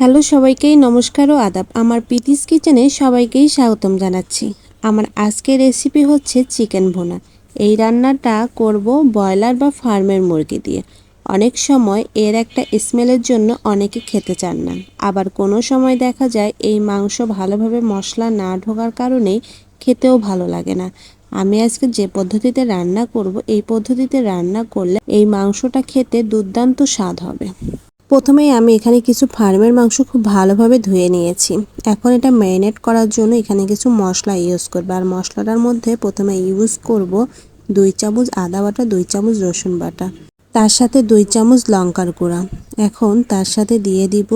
Hello সবাইকেই নমস্কার ও আদাব। আমার পিটিস কিচেনে সবাইকেই স্বাগতম জানাচ্ছি। আমার আজকের রেসিপি হচ্ছে চিকেন ভুনা। এই রান্নাটা করব ব্রয়লার বা ফার্মের মুরগি দিয়ে। অনেক সময় এর একটা স্মেলের জন্য অনেকে খেতে চান না, আবার কোনো সময় দেখা যায় এই মাংস ভালোভাবে মশলা না ঢোকার কারণেই খেতেও ভালো লাগে না। আমি আজকে যে পদ্ধতিতে রান্না করব, এই পদ্ধতিতে রান্না করলে এই মাংসটা খেতে দুর্দান্ত স্বাদ হবে। প্রথমেই আমি এখানে কিছু ফার্মের মাংস খুব ভালোভাবে ধুয়ে নিয়েছি। এখন এটা ম্যারিনেট করার জন্য এখানে কিছু মশলা ইউজ করব। আর মশলাটার মধ্যে প্রথমে ইউজ করব 2 চামচ আদা বাটা, 2 চামচ রসুন বাটা, তার সাথে 2 চামচ লঙ্কার গুঁড়া। এখন তার সাথে দিয়ে দিব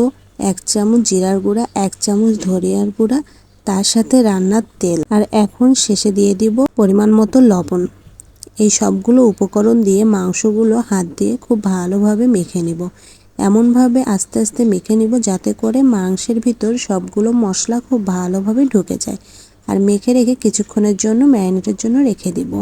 1 চামচ জিরার গুঁড়া, 1 চামচ ধনিয়ার গুঁড়া, তার সাথে রান্নার তেল, আর এখন শেষে দিয়ে দিব পরিমাণ মতো লবণ। এই সবগুলো উপকরণ দিয়ে মাংসগুলো হাত দিয়ে খুব ভালোভাবে মেখে নিব। এমনভাবে আস্তে আস্তে মেখে নিব যাতে করে মাংসের ভিতর সবগুলো মশলা খুব ভালোভাবে ঢুকে যায়। আর মেখে রেখে কিছুক্ষণের জন্য ম্যারিনেটের জন্য রেখে দিব।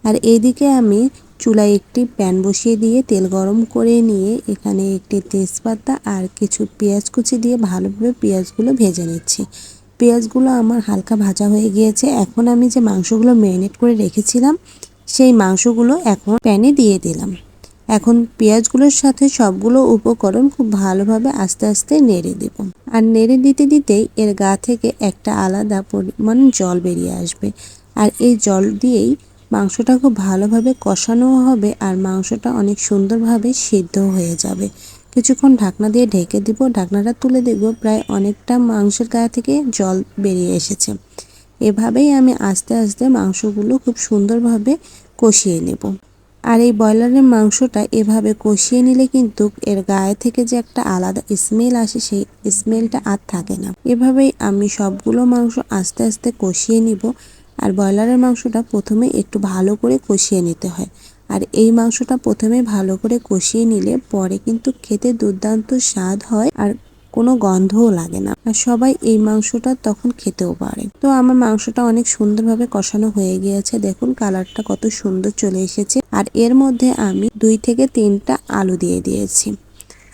আর এইদিকে আমি চুলায় একটি প্যান বসিয়ে দিয়ে তেল গরম করে নিয়ে এখানে একটি তেজপাতা আর কিছু পেঁয়াজ কুচি দিয়ে ভালোভাবে পেঁয়াজগুলো ভেজে নিচ্ছি। পেঁয়াজগুলো আমার হালকা ভাজা হয়ে গিয়েছে। এখন আমি যে মাংসগুলো ম্যারিনেট করে রেখেছিলাম সেই মাংসগুলো এখন প্যানে দিয়ে দিলাম। এখন পেঁয়াজগুলোর সাথে সবগুলো উপকরণ খুব ভালোভাবে আস্তে আস্তে নেড়ে দেব। আর নেড়ে দিতে দিতেই এর গা থেকে একটা আলাদা পরিমাণ জল বেরিয়ে আসবে। আর এই জল দিয়েই মাংসটা খুব ভালোভাবে কষানো হবে আর মাংসটা অনেক সুন্দরভাবে সিদ্ধ হয়ে যাবে। কিছুক্ষণ ঢাকনা দিয়ে ঢেকে দিব। ঢাকনাটা তুলে দেখব প্রায় অনেকটা মাংসের গা থেকে জল বেরিয়ে এসেছে। এভাবেই আমি আস্তে আস্তে মাংসগুলো খুব সুন্দরভাবে কষিয়ে নেব। আর এই ব্রয়লারের মাংসটা এভাবে কষিয়ে নিলে কিন্তু এর গায়ে থেকে যে একটা আলাদা স্মেল আসে সেই স্মেলটা আর থাকে না। এভাবেই আমি সবগুলো মাংস আস্তে আস্তে কষিয়ে নিব। আর ব্রয়লারের মাংসটা প্রথমে একটু ভালো করে কষিয়ে নিতে হয়। আর এই মাংসটা প্রথমে ভালো করে কষিয়ে নিলে পরে কিন্তু খেতে দুর্দান্ত স্বাদ হয় আর কোনো গন্ধও লাগে না। আর সবাই এই মাংসটা তখন খেতেও পারে। তো আমার মাংসটা অনেক সুন্দরভাবে কষানো হয়ে গিয়েছে। দেখুন কালারটা কত সুন্দর চলে এসেছে। আর এর মধ্যে আমি 2 থেকে 3টা আলু দিয়ে দিয়েছি।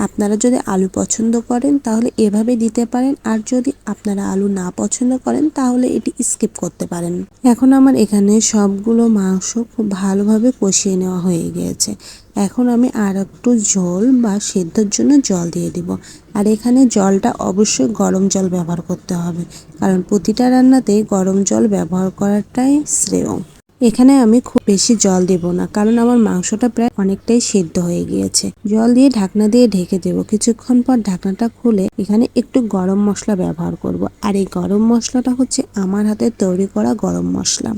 আপনারা যদি আলু পছন্দ করেন তাহলে এভাবে দিতে পারেন, আর যদি আপনারা আলু না পছন্দ করেন তাহলে এটি স্কিপ করতে পারেন। এখন আমার এখানে সবগুলো মাংস খুব ভালোভাবে কষিয়ে নেওয়া হয়ে গিয়েছে। এখন আমি আর একটু ঝোল বা সেদ্ধর জন্য জল দিয়ে দিব। আর এখানে জলটা অবশ্যই গরম জল ব্যবহার করতে হবে, কারণ প্রতিটা রান্নাতে গরম জল ব্যবহার করাটাই শ্রেয়। এখানে আমি খুব বেশি জল দেব না, কারণ আমার মাংসটা প্রায় অনেকটাই সেদ্ধ হয়ে গিয়েছে। জল দিয়ে ঢাকনা দিয়ে ঢেকে দেব। কিছুক্ষণ পর ঢাকনাটা খুলে এখানে একটু গরম মশলা ব্যবহার করব। আর এই গরম মশলাটা হচ্ছে আমার হাতে তৈরি করা গরম মশলা।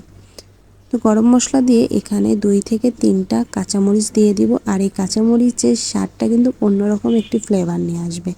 তো গরম মশলা দিয়ে এখানে 2 থেকে 3টা কাঁচামরিচ দিয়ে দিব। আর এই কাঁচামরিচের স্বাদটা কিন্তু অন্যরকম একটি ফ্লেভার নিয়ে আসবে।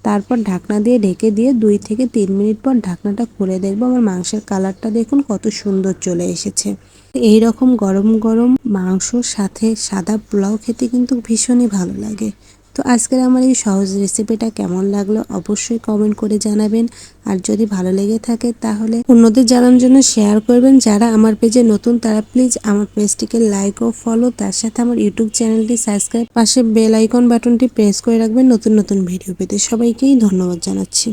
তারপর ঢাকনা দিয়ে ঢেকে দিয়ে 2 থেকে 3 মিনিট পর ঢাকনাটা খুলে দেখব আমার মাংসের কালারটা দেখুন কত সুন্দর চলে এসেছে। এই রকম গরম গরম মাংসর সাথে সাদা পোলাও খেতে কিন্তু ভীষণই ভালো লাগে। তো আজকের আমার এই সহজ রেসিপিটা কেমন লাগলো অবশ্যই কমেন্ট করে জানাবেন। আর যদি ভালো লেগে থাকে তাহলে অন্যদের জানানোর জন্য শেয়ার করবেন। যারা আমার পেজে নতুন তারা প্লিজ আমার পেজটিকে লাইক ও ফলো, তার সাথে আমার ইউটিউব চ্যানেলটি সাবস্ক্রাইব, পাশে বেল আইকন বাটনটি প্রেস করে রাখবেন নতুন নতুন ভিডিও পেতে। সবাইকেই ধন্যবাদ জানাচ্ছি।